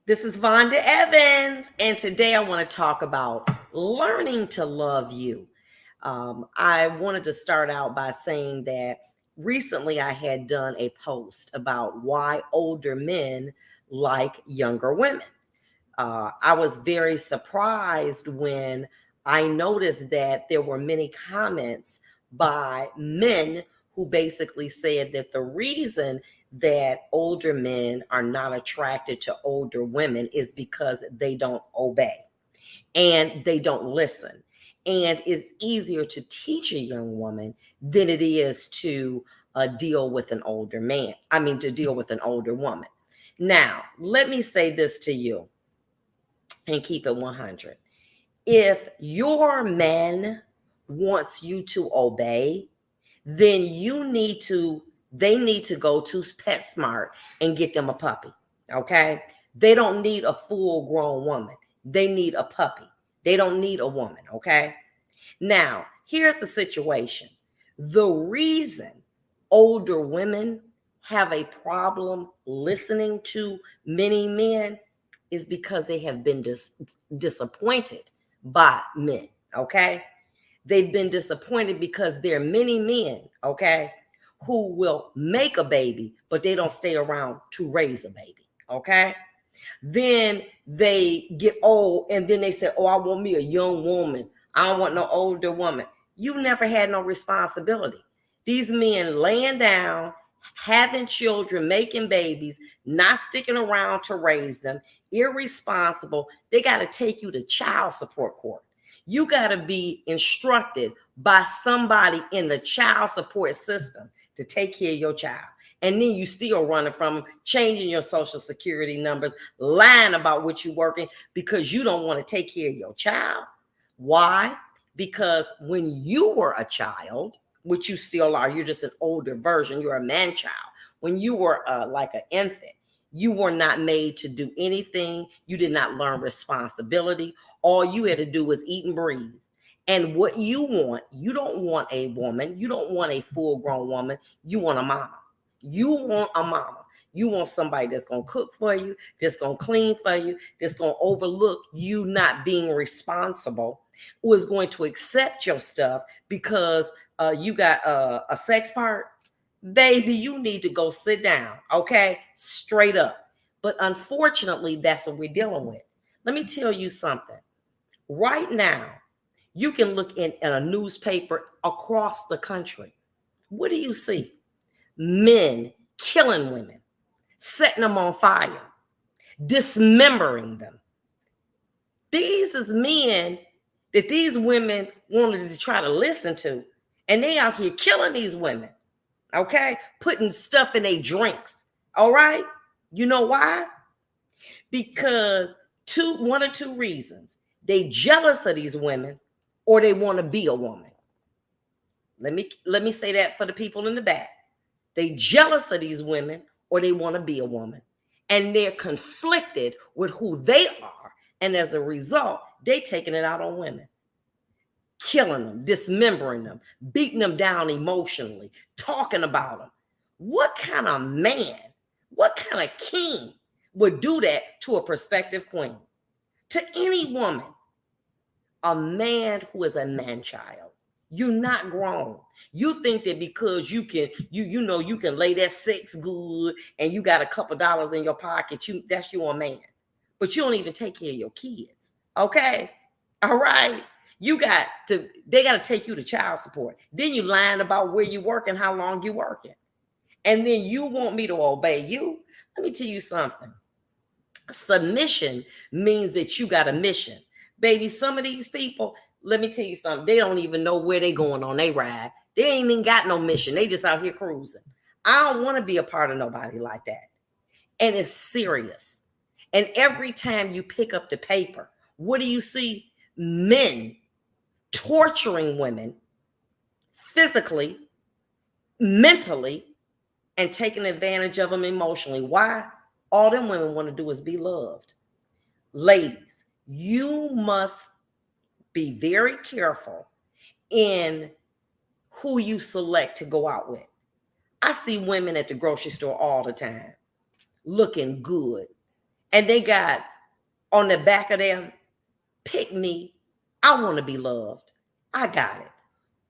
This is Vonda Evans, and today I want to talk about learning to love you. I wanted to start out by saying that recently I had done a post about why older men like younger women. I was very surprised when I noticed that there were many comments by men who basically said that the reason that older men are not attracted to older women is because they don't obey and they don't listen. And it's easier to teach a young woman than it is to deal with an older man. I mean, to deal with an older woman. Now, let me say this to you and keep it 100. If your man wants you to obey, then they need to go to PetSmart and get them a puppy. Okay? They don't need a full grown woman. They need a puppy. They don't need a woman. Okay? Now, here's the situation. The reason older women have a problem listening to many men is because they have been disappointed by men. Okay? They've been disappointed because there are many men, okay, who will make a baby, but they don't stay around to raise a baby, okay? Then they get old and then they say, oh, I want me a young woman. I don't want no older woman. You never had no responsibility. These men laying down, having children, making babies, not sticking around to raise them, irresponsible. They got to take you to child support court. You got to be instructed by somebody in the child support system to take care of your child. And then you still running from changing your social security numbers, lying about what you're working because you don't want to take care of your child. Why? Because when you were a child, which you still are, you're just an older version, you're a man child. When you were like an infant, you were not made to do anything. You did not learn responsibility. All you had to do was eat and breathe. And what you don't want a woman, you don't want a full grown woman, you want a mama. You want a mama. You want somebody that's going to cook for you, that's going to clean for you, that's going to overlook you not being responsible, who is going to accept your stuff because you got a sex part. Baby, you need to go sit down, okay? Straight up. But unfortunately, that's what we're dealing with. Let me tell you something. Right now, you can look in a newspaper across the country. What do you see? Men killing women, setting them on fire, dismembering them. These is men that these women wanted to try to listen to, and they out here killing these women, okay? Putting stuff in their drinks, all right? You know why? Because one or two reasons. They jealous of these women or they want to be a woman. Let me say that for the people in the back. They jealous of these women or they want to be a woman. And they're conflicted with who they are. And as a result, they taking it out on women. Killing them, dismembering them, beating them down emotionally, talking about them. What kind of man, what kind of king would do that to a prospective queen? To any woman. A man who is a man child. You're not grown. You think that because you can, you can lay that sex good and you got a couple dollars in your pocket, that's your man. But you don't even take care of your kids. Okay? All right. They got to take you to child support. Then you lying about where you work and how long you working. And then you want me to obey you. Let me tell you something. Submission means that you got a mission. Baby, some of these people, let me tell you something. They don't even know where they going on their ride. They ain't even got no mission. They just out here cruising. I don't want to be a part of nobody like that. And it's serious. And every time you pick up the paper, what do you see? Men torturing women physically, mentally, and taking advantage of them emotionally. Why? All them women want to do is be loved. Ladies, you must be very careful in who you select to go out with. I see women at the grocery store all the time looking good. And they got on the back of them, pick me. I want to be loved. I got it.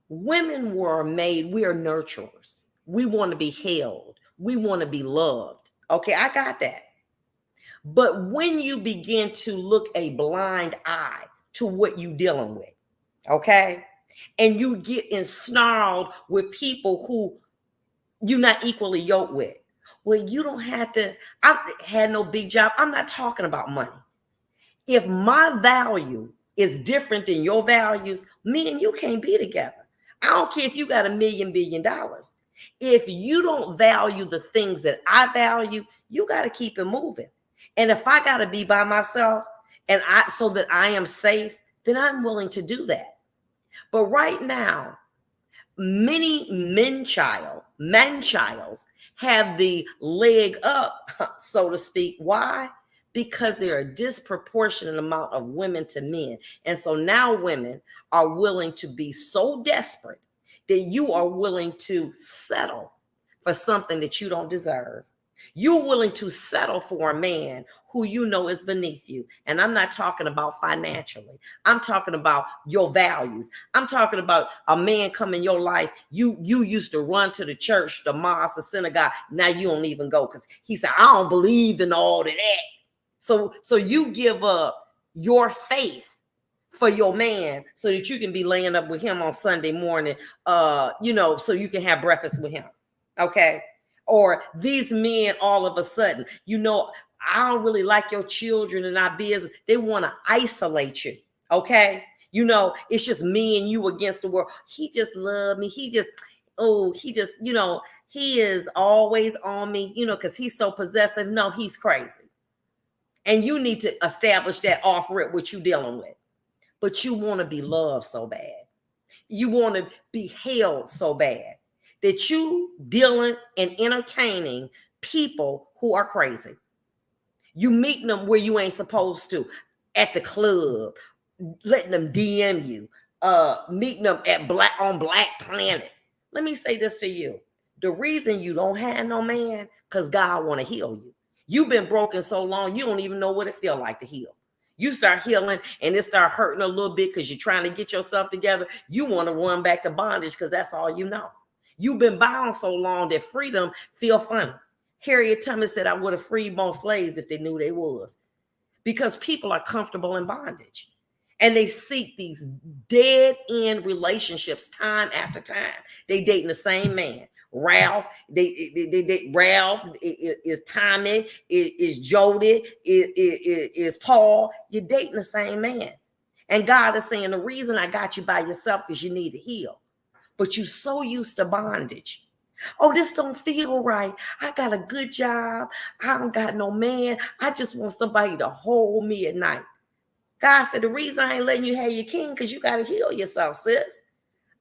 Women were made, we are nurturers. We want to be held. We want to be loved. Okay, I got that. But when you begin to look a blind eye to what you're dealing with, okay, and you get ensnarled with people who you're not equally yoked with, well, you don't have to. I had no big job. I'm not talking about money. If my value is different than your values, me and you can't be together. I don't care if you got $1 billion. If you don't value the things that I value, you got to keep it moving. And if I got to be by myself and so that I am safe, then I'm willing to do that. But right now, many man-childs have the leg up, so to speak. Why? Because there are a disproportionate amount of women to men. And so now women are willing to be so desperate that you are willing to settle for something that you don't deserve. You're willing to settle for a man who you know is beneath you. And I'm not talking about financially. I'm talking about your values. I'm talking about a man come in your life. You used to run to the church, the mosque, the synagogue. Now you don't even go because he said, I don't believe in all of that. So you give up your faith for your man so that you can be laying up with him on Sunday morning, so you can have breakfast with him. Okay. Or these men all of a sudden, I don't really like your children and our business. They want to isolate you. Okay. It's just me and you against the world. He just loved me. He is always on me, because he's so possessive. No, he's crazy. And you need to establish that off rip what you're dealing with. But you want to be loved so bad. You want to be held so bad that you dealing and entertaining people who are crazy. You meeting them where you ain't supposed to, at the club, letting them DM you, meeting them on Black Planet. Let me say this to you. The reason you don't have no man, because God want to heal you. You've been broken so long, you don't even know what it feels like to heal. You start healing and it start hurting a little bit because you're trying to get yourself together. You want to run back to bondage because that's all you know. You've been bound so long that freedom feel funny. Harriet Tubman said, I would have freed more slaves if they knew they was. Because people are comfortable in bondage. And they seek these dead-end relationships time after time. They dating the same man. Ralph, Ralph is Tommy, is Jody, is Paul. You're dating the same man. And God is saying, the reason I got you by yourself because you need to heal. But you're so used to bondage. Oh, this don't feel right. I got a good job. I don't got no man. I just want somebody to hold me at night. God said, the reason I ain't letting you have your king because you got to heal yourself, sis.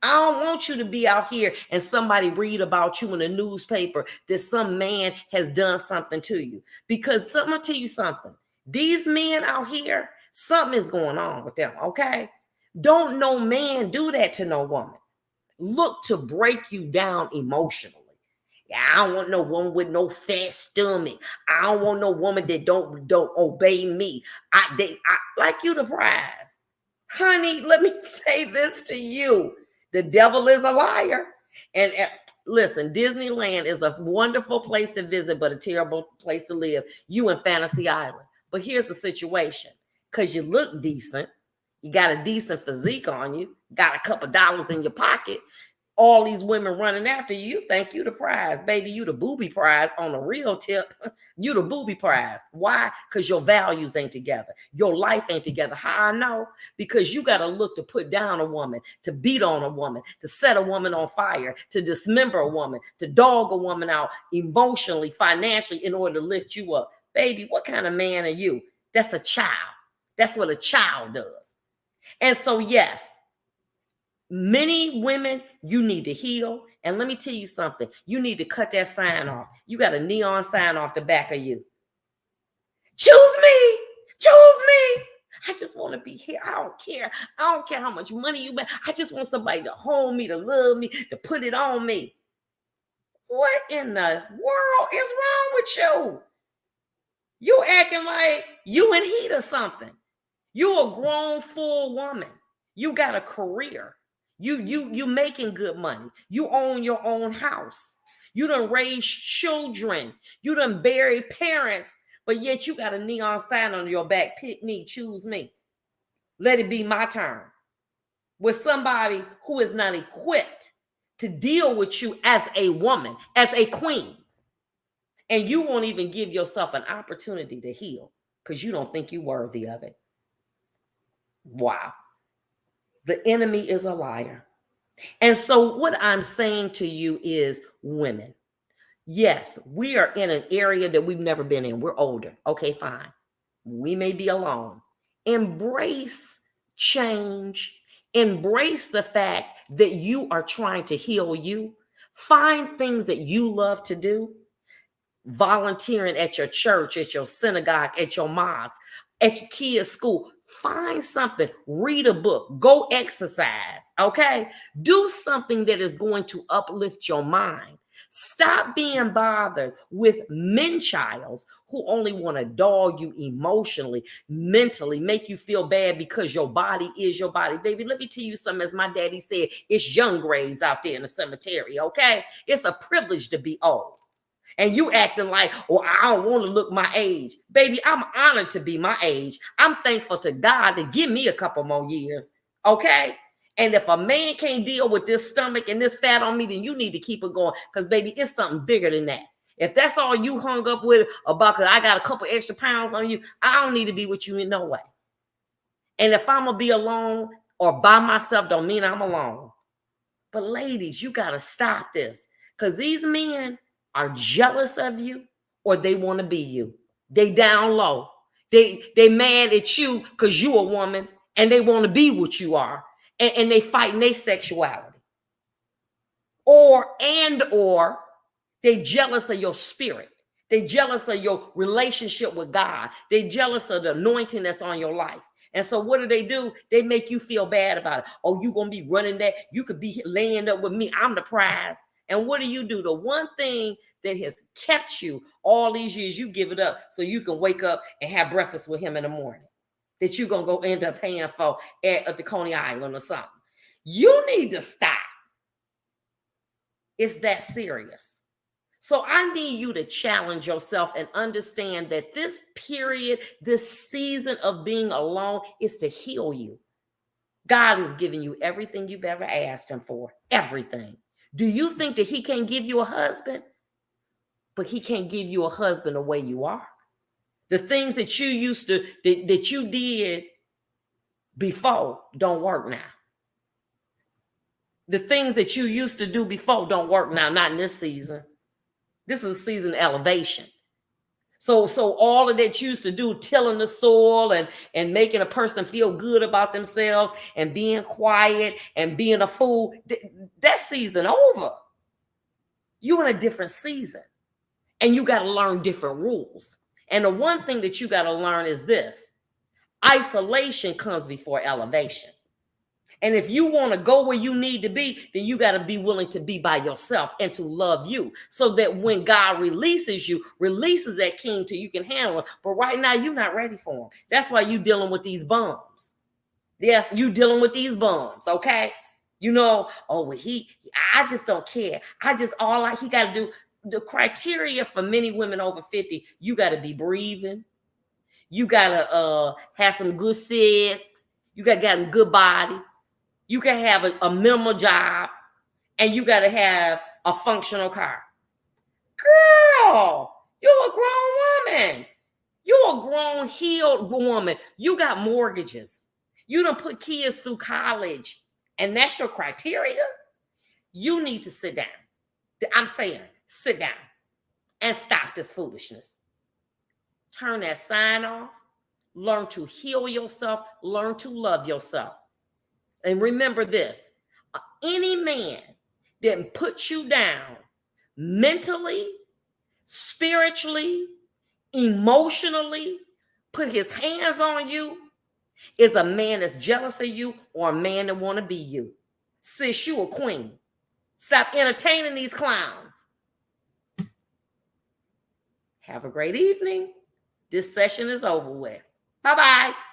I don't want you to be out here and somebody read about you in the newspaper that some man has done something to you. Because I'm going to tell you something. These men out here, something is going on with them, okay? Don't no man do that to no woman. Look to break you down emotionally. I don't want no woman with no fat stomach. I don't want no woman that don't obey me. I like you the prize. Honey, let me say this to you. The devil is a liar. And listen, Disneyland is a wonderful place to visit, but a terrible place to live. You in Fantasy Island. But here's the situation. Because you look decent. You got a decent physique on you. Got a couple dollars in your pocket. All these women running after you, you think you the prize. Baby, you the booby prize on the real tip. You the booby prize. Why? Because your values ain't together. Your life ain't together. How I know? Because you got to look to put down a woman, to beat on a woman, to set a woman on fire, to dismember a woman, to dog a woman out emotionally, financially in order to lift you up. Baby, what kind of man are you? That's a child. That's what a child does. And so, yes, many women, you need to heal. And let me tell you something. You need to cut that sign off. You got a neon sign off the back of you. Choose me. Choose me. I just want to be here. I don't care. I don't care how much money you make. I just want somebody to hold me, to love me, to put it on me. What in the world is wrong with you? You acting like you in heat or something. You a grown full woman. You got a career. You making good money. You own your own house. You done raised children. You done buried parents, but yet you got a neon sign on your back. Pick me, choose me. Let it be my turn. With somebody who is not equipped to deal with you as a woman, as a queen. And you won't even give yourself an opportunity to heal because you don't think you're worthy of it. Wow. The enemy is a liar. And so what I'm saying to you is, women, yes, we are in an area that we've never been in. We're older. Okay, fine. We may be alone. Embrace change. Embrace the fact that you are trying to heal you. Find things that you love to do. Volunteering at your church, at your synagogue, at your mosque, at your kids' school. Find something, read a book, go exercise, okay? Do something that is going to uplift your mind. Stop being bothered with men childs who only want to dog you emotionally, mentally, make you feel bad because your body is your body. Baby, let me tell you something. As my daddy said, it's young graves out there in the cemetery, okay? It's a privilege to be old. And you acting like, oh, I don't want to look my age. Baby, I'm honored to be my age. I'm thankful to God to give me a couple more years, okay? And if a man can't deal with this stomach and this fat on me, then you need to keep it going because, baby, it's something bigger than that. If that's all you hung up with about because I got a couple extra pounds on you, I don't need to be with you in no way. And if I'm going to be alone or by myself, don't mean I'm alone. But ladies, you got to stop this because these men are jealous of you or they want to be you. They down low. They mad at you because you a woman and they want to be what you are. And they fighting their sexuality. Or they jealous of your spirit. They jealous of your relationship with God. They jealous of the anointing that's on your life. And so what do? They make you feel bad about it. Oh, you going to be running that. You could be laying up with me. I'm the prize. And what do? The one thing that has kept you all these years, you give it up so you can wake up and have breakfast with him in the morning that you're going to go end up paying for at the Coney Island or something. You need to stop. It's that serious. So I need you to challenge yourself and understand that this period, this season of being alone is to heal you. God is giving you everything you've ever asked him for. Everything. Do you think that he can't give you a husband? But he can't give you a husband the way you are. The things that you used to, that you did before don't work now. The things that you used to do before don't work now, not in this season. This is a season of elevation. So all of that you used to do, tilling the soil and making a person feel good about themselves and being quiet and being a fool, that season over. You're in a different season and you got to learn different rules. And the one thing that you got to learn is this: isolation comes before elevation. And if you want to go where you need to be, then you got to be willing to be by yourself and to love you so that when God releases that king till you can handle it. But right now, you're not ready for him. That's why you're dealing with these bums. Yes, you dealing with these bums, okay? You know, oh, well, I just don't care. He got to do, the criteria for many women over 50, you got to be breathing. You got to have some good sex. You got to get a good body. You can have a minimal job, and you got to have a functional car. Girl, you're a grown woman. You're a grown, healed woman. You got mortgages. You done put kids through college, and that's your criteria? You need to sit down. I'm saying, sit down and stop this foolishness. Turn that sign off. Learn to heal yourself. Learn to love yourself. And remember this: any man that puts you down mentally, spiritually, emotionally, put his hands on you, is a man that's jealous of you or a man that want to be you. Sis, you a queen. Stop entertaining these clowns. Have a great evening. This session is over with. Bye-bye.